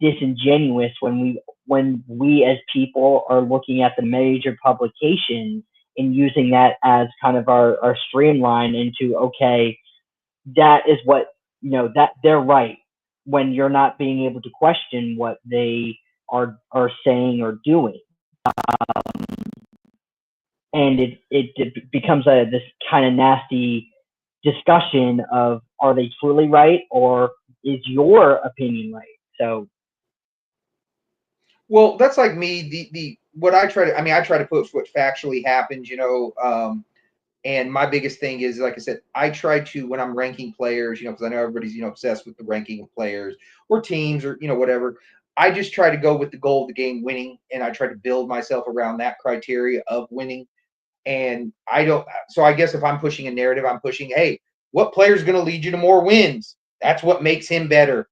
disingenuous when we as people are looking at the major publications and using that as kind of our streamline into, okay, that is what, that they're right, when you're not being able to question what they are saying or doing. And it becomes this kind of nasty discussion of, are they truly right, or is your opinion right? So, well, that's like me. The what I try to put what factually happens, and my biggest thing is, like I said, I try to, when I'm ranking players, because I know everybody's obsessed with the ranking of players or teams or whatever. I just try to go with the goal of the game, winning, and I try to build myself around that criteria of winning. And so I guess if I'm pushing a narrative, I'm pushing, hey, what player is going to lead you to more wins? That's what makes him better.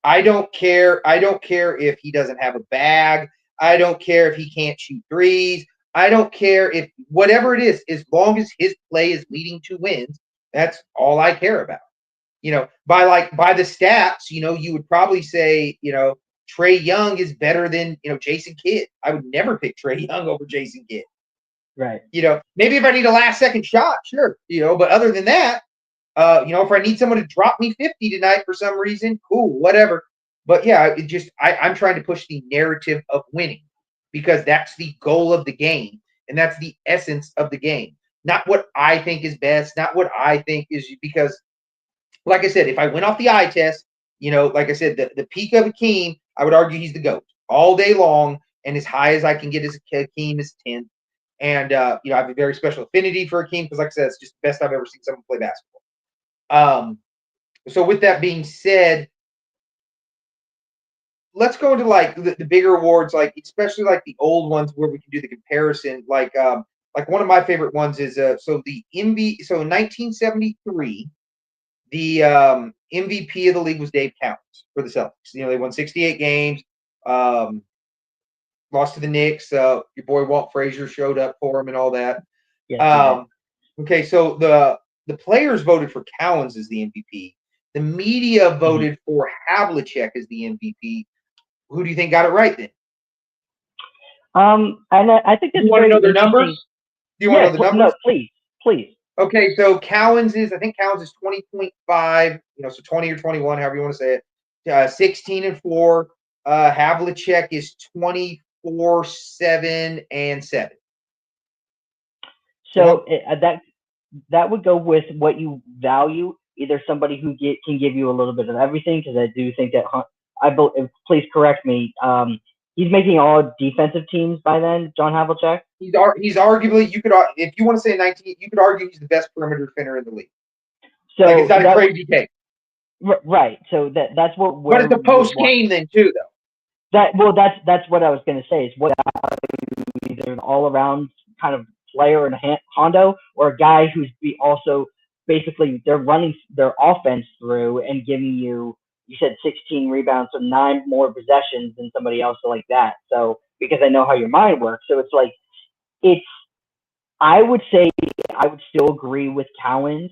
I don't care if he doesn't have a bag. I don't care if he can't shoot threes. I don't care if whatever it is, as long as his play is leading to wins, that's all I care about. By the stats, you would probably say, Trae Young is better than, Jason Kidd. I would never pick Trae Young over Jason Kidd. Right. Maybe if I need a last second shot, sure. But other than that, if I need someone to drop me 50 tonight for some reason, cool, whatever. But yeah, I'm trying to push the narrative of winning because that's the goal of the game. And that's the essence of the game. Not what I think is best, not what I think is, because like I said, if I went off the eye test, like I said, the peak of Hakeem, I would argue he's the GOAT all day long. And as high as I can get as Hakeem is 10th. And, I have a very special affinity for Hakeem because, like I said, it's just the best I've ever seen someone play basketball. So with that being said, let's go into like the bigger awards, like especially like the old ones where we can do the comparison. Like one of my favorite ones is so the MVP. So in 1973, the MVP of the league was Dave Cowens for the Celtics. They won 68 games. Lost to the Knicks. Your boy Walt Frazier showed up for him and all that. Yes, okay, so the players voted for Cowens as the MVP. The media voted for Havlicek as the MVP. Who do you think got it right then? And I think that's you want to know their interesting. numbers? Do you want to know the numbers? No, please. Okay, so Cowens is 20.5, so 20 or 21, however you want to say it. 16 and 4. Havlicek is 24, 7 and 7. So that would go with what you value. Either somebody who can give you a little bit of everything, because I do think that please correct me. He's making all defensive teams by then, John Havlicek. He's arguably, you could, if you want to say 19, you could argue he's the best perimeter defender in the league. So like, it's not a crazy take. Right. So that's what. But it's a post game then too, though. That's what I was going to say. Is what either an all around kind of player in Hondo, or a guy who's also basically they're running their offense through and giving you said 16 rebounds, so 9 more possessions than somebody else like that. So because I know how your mind works, so it's like I would say I would still agree with Cowens,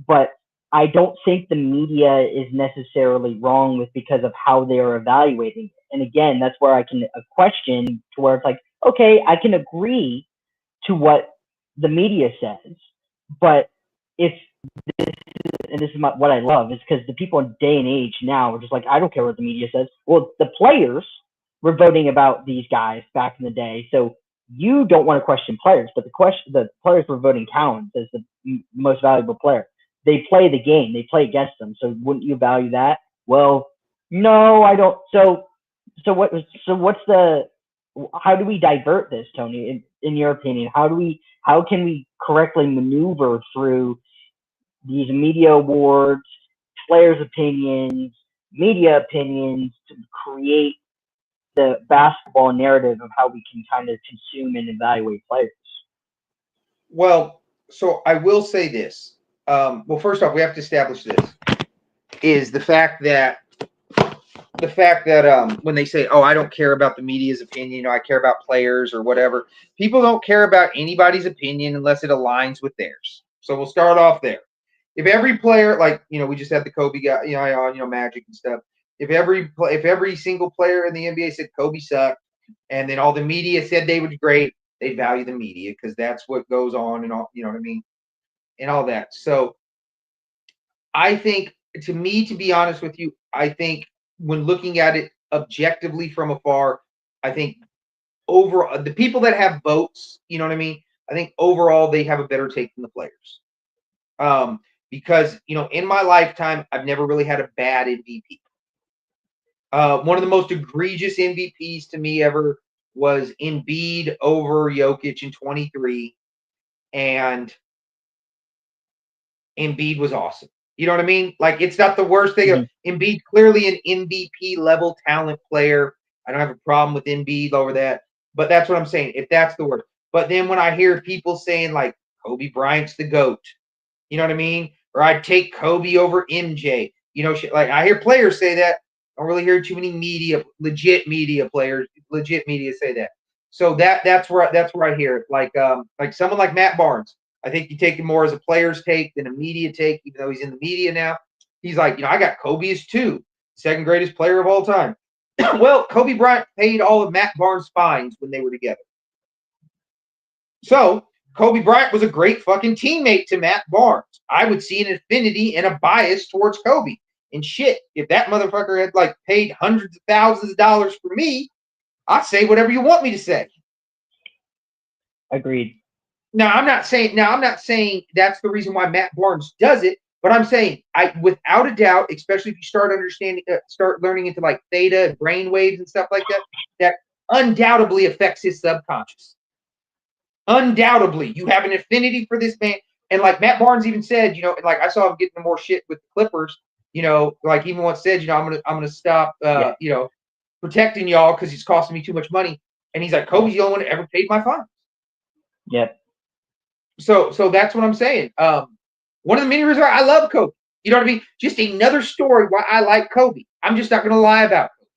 but I don't think the media is necessarily wrong with because of how they are evaluating it. And again, that's where I can question to where it's like, okay, I can agree to what the media says, but if this is what I love, is because the people in day and age now are just like, I don't care what the media says. Well, the players were voting about these guys back in the day, so you don't want to question players, but the players were voting Cowens as the most valuable player. They play the game, they play against them, so wouldn't you value that? Well, no, I don't. So what's the? How do we divert this, Tony? In your opinion, how can we correctly maneuver through these media awards, players' opinions, media opinions to create the basketball narrative of how we can kind of consume and evaluate players? Well, so I will say this. Well, first off, we have to establish this is the fact that when they say, "Oh, I don't care about the media's opinion, I care about players or whatever," people don't care about anybody's opinion unless it aligns with theirs. So we'll start off there. If every player, like we just had the Kobe guy, Magic and stuff. If every single player in the NBA said Kobe sucked, and then all the media said they would great, they value the media because that's what goes on and all, what I mean, and all that. So I think, to be honest with you, I think when looking at it objectively from afar, I think over the people that have votes, I think overall they have a better take than the players. Because, in my lifetime, I've never really had a bad MVP. One of the most egregious MVPs to me ever was Embiid over Jokic in 23. And Embiid was awesome. You know what I mean? Like, it's not the worst thing. Mm-hmm. Embiid, clearly an MVP level talent player. I don't have a problem with Embiid over that. But that's what I'm saying, if that's the word. But then when I hear people saying, like, Kobe Bryant's the GOAT, you know what I mean? Or I'd take Kobe over MJ. Like, I hear players say that. I don't really hear too many legit media say that. So that's where I hear it. Like someone like Matt Barnes. I think you take him more as a player's take than a media take, even though he's in the media now. He's like, I got Kobe as 2, second greatest player of all time. Well, Kobe Bryant paid all of Matt Barnes' fines when they were together. So Kobe Bryant was a great fucking teammate to Matt Barnes. I would see an affinity and a bias towards Kobe. And shit, if that motherfucker had like paid hundreds of thousands of dollars for me, I'd say whatever you want me to say. Agreed. Now I'm not saying that's the reason why Matt Barnes does it, but I'm saying without a doubt, especially if you start learning into like theta and brain waves and stuff like that, that undoubtedly affects his subconscious. Undoubtedly, you have an affinity for this man. And like Matt Barnes even said, like I saw him getting more shit with the Clippers, like even once said, I'm gonna stop protecting y'all because he's costing me too much money. And he's like, Kobe's the only one that ever paid my fines. Yep. So that's what I'm saying. One of the many reasons I love Kobe. You know what I mean? Just another story why I like Kobe. I'm just not gonna lie about Kobe.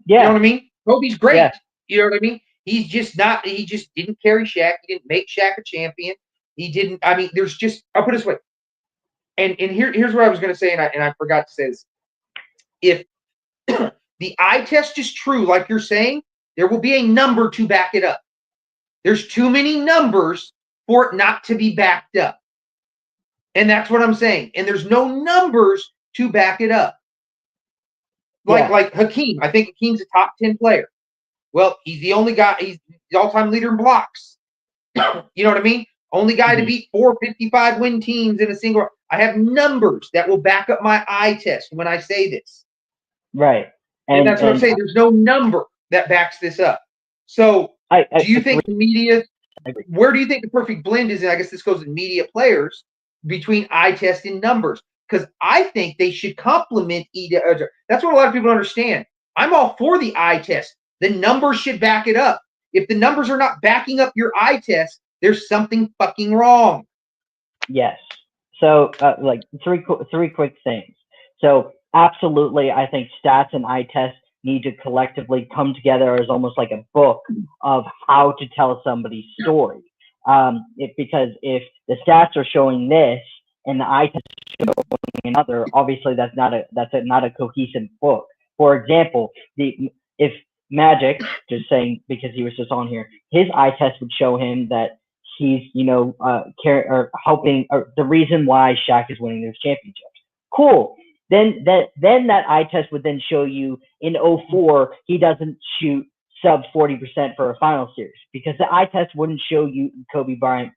Yeah. You know what I mean? Kobe's great. Yeah. You know what I mean? He just didn't carry Shaq. He didn't make Shaq a champion. He didn't, I'll put it this way. And here's what I was going to say, and I forgot to say this. If the eye test is true, like you're saying, there will be a number to back it up. There's too many numbers for it not to be backed up. And that's what I'm saying. And there's no numbers to back it up. Like Hakeem. I think Hakeem's a top 10 player. Well, he's the only guy, he's the all-time leader in blocks. You know what I mean? Only guy to beat 455 win teams in a single. I have numbers that will back up my eye test when I say this. Right. And that's what I'm saying. There's no number that backs this up. So do you think the media, where do you think the perfect blend is? And I guess this goes in media players between eye test and numbers. Because I think they should complement each other. That's what a lot of people don't understand. I'm all for the eye test. The numbers should back it up. If the numbers are not backing up your eye test, there's something fucking wrong. Yes. So, like three quick things. So, absolutely, I think stats and eye tests need to collectively come together as almost like a book of how to tell somebody's story. Because if the stats are showing this and the eye test is showing another, obviously that's not a cohesive book. For example, if Magic, just saying because he was just on here, his eye test would show him that he's, helping, or the reason why Shaq is winning those championships. Cool. Then that eye test would then show you in 04, he doesn't shoot sub 40% for a final series because the eye test wouldn't show you Kobe Bryant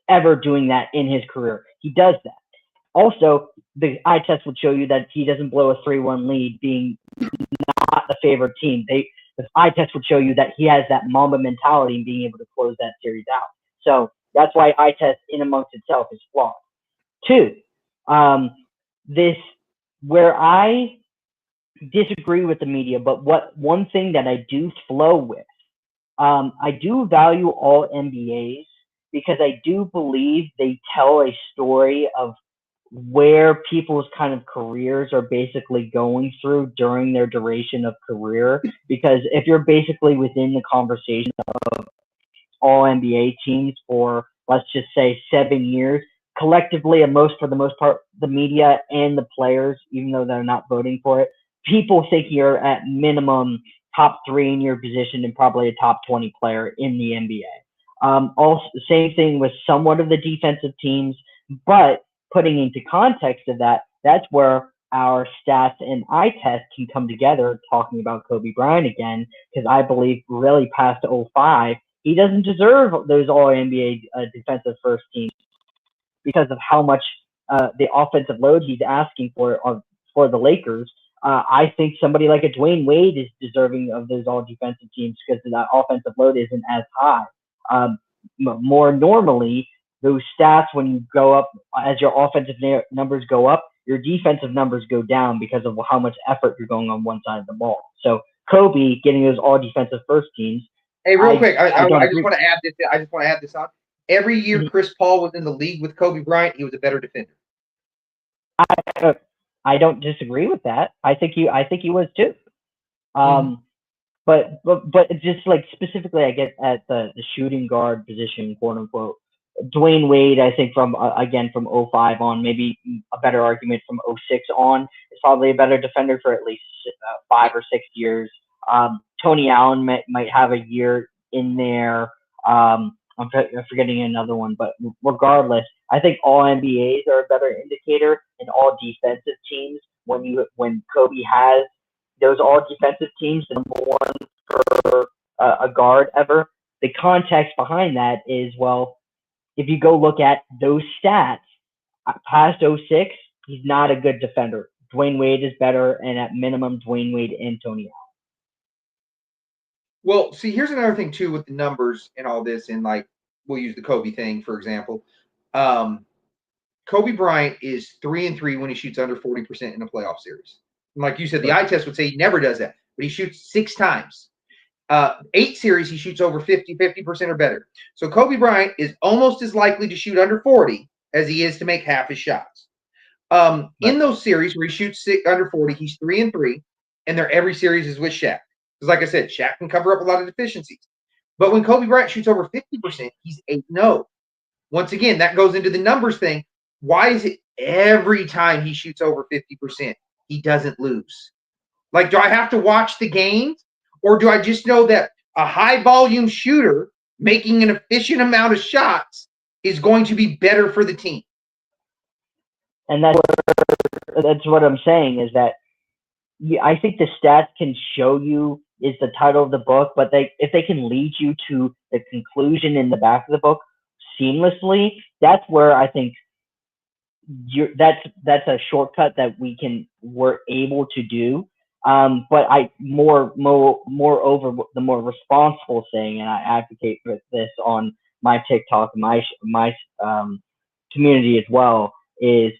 ever doing that in his career. He does that. Also, the eye test would show you that he doesn't blow a 3-1 lead being not the favorite team. The eye test would show you that he has that Mamba mentality and being able to close that series out. So that's why eye test in amongst itself is flawed. Two, where I disagree with the media, but one thing that I do flow with, I do value all NBAs because I do believe they tell a story of where people's kind of careers are basically going through during their duration of career. Because if you're basically within the conversation of all NBA teams for, let's just say, 7 years, collectively, and for the most part, the media and the players, even though they're not voting for it, people think you're at minimum top 3 in your position and probably a top 20 player in the NBA. Also, same thing with somewhat of the defensive teams, but putting into context of that, that's where our stats and eye test can come together talking about Kobe Bryant again, because I believe really past 05, he doesn't deserve those all-NBA defensive first teams because of how much the offensive load he's asking for the Lakers. I think somebody like a Dwayne Wade is deserving of those all-defensive teams because that offensive load isn't as high. More normally, those stats, when you go up, as your offensive numbers go up, your defensive numbers go down because of how much effort you're going on one side of the ball. So Kobe getting those all defensive first teams. Hey, real quick, I just want to add this. I just want to add this on. Every year Chris Paul was in the league with Kobe Bryant, he was a better defender. I don't disagree with that. I think he was too. But just like specifically, I get at the shooting guard position, quote unquote. Dwayne Wade, I think from again from 05 on, maybe a better argument from 06 on, is probably a better defender for at least 5 or 6 years. Tony Allen might have a year in there. I'm forgetting another one, but regardless, I think all NBAs are a better indicator, and all defensive teams. When Kobe has those all defensive teams, the number one for a guard ever. The context behind that is, well, if you go look at those stats past 06, he's not a good defender. Dwayne Wade is better, and at minimum, Dwayne Wade and Tony Allen. Well, see, here's another thing too with the numbers and all this, and like we'll use the Kobe thing for example. Kobe Bryant is 3-3 when he shoots under 40% in a playoff series. And like you said, the eye test would say he never does that, but he shoots 6 times. 8 series, he shoots over 50% or better. So Kobe Bryant is almost as likely to shoot under 40 as he is to make half his shots. In those series where he shoots under 40, he's 3-3, and every series is with Shaq. Because like I said, Shaq can cover up a lot of deficiencies. But when Kobe Bryant shoots over 50%, he's 8-0. Once again, that goes into the numbers thing. Why is it every time he shoots over 50%, he doesn't lose? Like, do I have to watch the games? Or do I just know that a high-volume shooter making an efficient amount of shots is going to be better for the team? And that's what I'm saying is that I think the stats can show you is the title of the book, but if they can lead you to the conclusion in the back of the book seamlessly, that's where I think that's a shortcut that we're able to do. But moreover, the more responsible thing, and I advocate for this on my TikTok, my community as well, is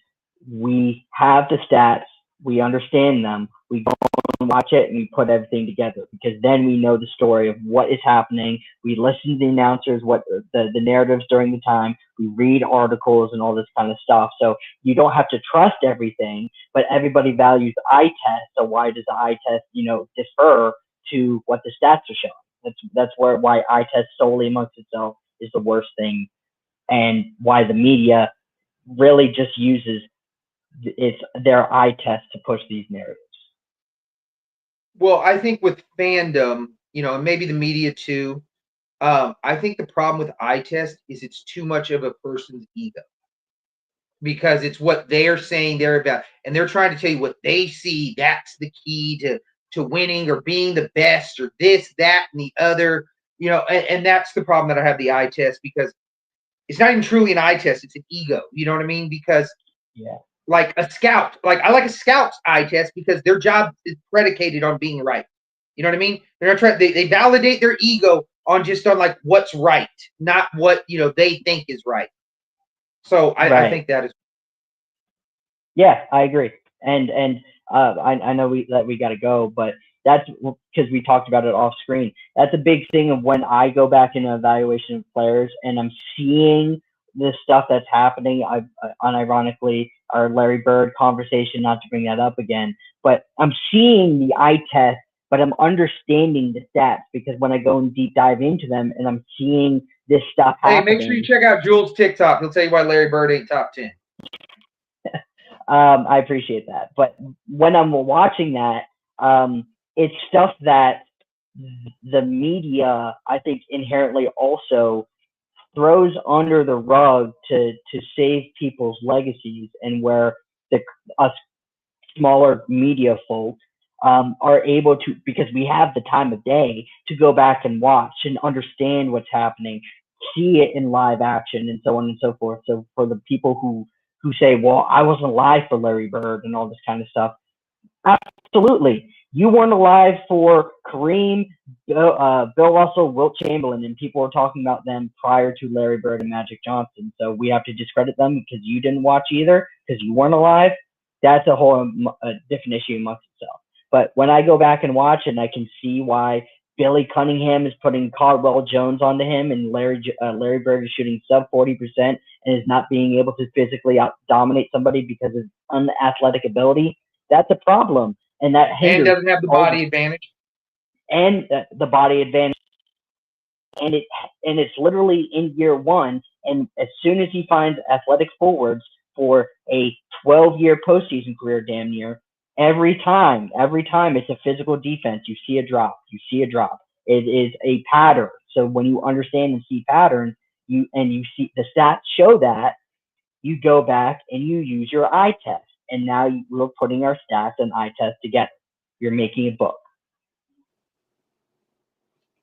we have the stats, we understand them, we go and watch it, and we put everything together, because then we know the story of what is happening. We listen to the announcers, what the narratives during the time. We read articles and all this kind of stuff. So you don't have to trust everything, but everybody values the eye test. So why does the eye test, defer to what the stats are showing? That's why eye test solely amongst itself is the worst thing, and why the media really just uses it's their eye test to push these narratives. Well, I think with fandom, and maybe the media too, I think the problem with eye test is it's too much of a person's ego, because it's what they're saying they're about, and they're trying to tell you what they see. That's the key to winning or being the best or this, that, and the other, and that's the problem that I have the eye test, because it's not even truly an eye test. It's an ego. You know what I mean? Because like a scout, I like a scout's eye test because their job is predicated on being right. You know what I mean? They're not trying. They validate their ego on like what's right, not what they think is right. So I think that is. Yeah, I agree, and I know we got to go, but that's because we talked about it off screen. That's a big thing of when I go back in an evaluation of players and I'm seeing this stuff that's happening. Unironically, our Larry Bird conversation, not to bring that up again, but I'm seeing the eye test, but I'm understanding the stats, because when I go and deep dive into them and I'm seeing this stuff happening. Hey, make sure you check out Jules' TikTok. He'll tell you why Larry Bird ain't top 10. I appreciate that. But when I'm watching that, it's stuff that the media, I think, inherently also throws under the rug to save people's legacies, and where us smaller media folk are able to, because we have the time of day to go back and watch and understand what's happening, see it in live action, and so on and so forth. So for the people who say, well, I wasn't alive for Larry Bird and all this kind of stuff, absolutely. You weren't alive for Kareem, Bill Russell, Wilt Chamberlain, and people were talking about them prior to Larry Bird and Magic Johnson. So we have to discredit them because you didn't watch either, because you weren't alive. That's a whole different issue amongst itself. But when I go back and watch, and I can see why Billy Cunningham is putting Caldwell Jones onto him, and Larry Bird is shooting sub 40% and is not being able to physically dominate somebody because of unathletic ability, that's a problem. And that hinders. And doesn't have the body advantage. And the body advantage and it's literally in year one. And as soon as he finds athletic forwards for a 12-year postseason career, damn near, every time it's a physical defense. You see a drop. It is a pattern. So when you understand and see patterns, you see the stats show that, you go back and you use your eye test. And now we're putting our stats and eye test together. You're making a book.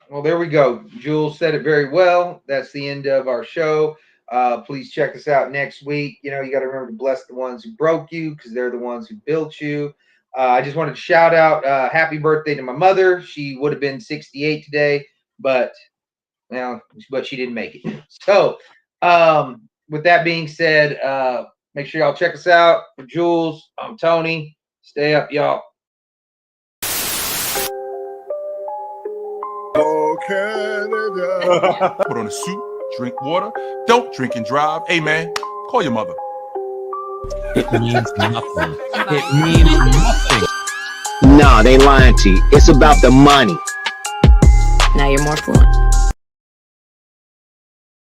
Well, there we go. Jules said it very well. That's the end of our show. Please check us out next week. You got to remember to bless the ones who broke you, because they're the ones who built you. I just wanted to shout out happy birthday to my mother. She would have been 68 today, but she didn't make it. So with that being said, make sure y'all check us out. For Jules, I'm Tony. Stay up, y'all. Oh, Canada. Put on a suit, drink water, don't drink and drive. Hey, man, call your mother. It means nothing. It means nothing. No, they lying to you. It's about the money. Now you're more fluent.